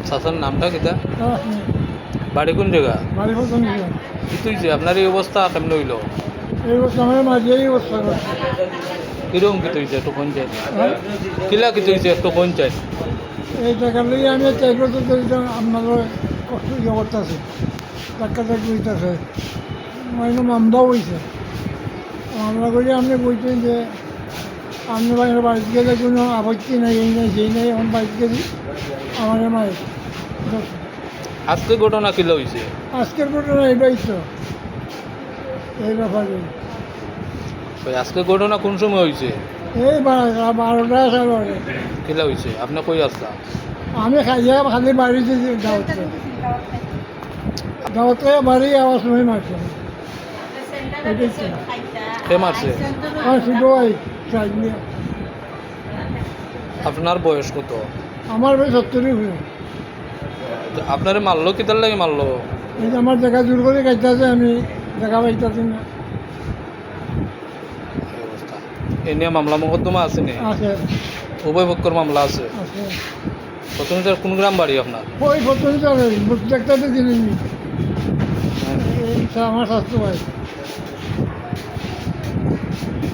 চাচার নামটা কিতা? হ্যাঁ, বাড়ি কোন জায়গা? বাড়ি পছন্দ করি। কি তুইছে আপনার এই অবস্থা কেমন হইল? এই বছর আমার মাঝে এই অবস্থা করছে। কিরকম কি তুইছে একটু কোন চাই? হ্যাঁ, কিলা কি তুইছে একটু কোন চাই? এই টাকা লিয়ে আমি 4 বছর ধরে তো আপনাদের কষ্ট ইয়ে করতেছে, টাকা চাকরি হইতেছে, মামলাও হয়েছে। মামলা করে আপনি বলছেন যে আপনি বাড়িতে গেলে কোনো আপত্তি নাই, এই নাই সেই নাই, আমার বাড়িতে গেছি আমার মায়ের। আজকে ঘটনা কিলা হয়েছে? আজকের ঘটনা এটাই তো, এই ব্যাপারে আজকে ঘটনা কোন সময় হয়েছে? এই 12টা সাড়ে 12টা। কিলা হয়েছে আপনি কই আসলা? আমি খাইয়া খালি বাড়িতে দাওয়াত দাওয়াত করে বাড়ি আওয়াজ সময় মারছে এটাই তো। কে মারছে? আমার ছোট ভাই সাইড নিয়ে। আপনার বয়স কত? আমার ভাই 70 হয়ে। আপনারে মারলো কিতার লাগে মারলো? এই যে আমার জায়গা দূর করে খাইতেছে, আমি জায়গা পাইতেছি না। এই অবস্থা। এ নিয়ে মামলা মোকদ্দমা আছে নি? আছে উভয় পক্ষের মামলা আছে। আছে প্রথমে স্যার কোন গ্রাম বাড়ি আপনার? ওই প্রথম চলে দেখতে জিনিস আমার স্বাস্থ্য ভাই।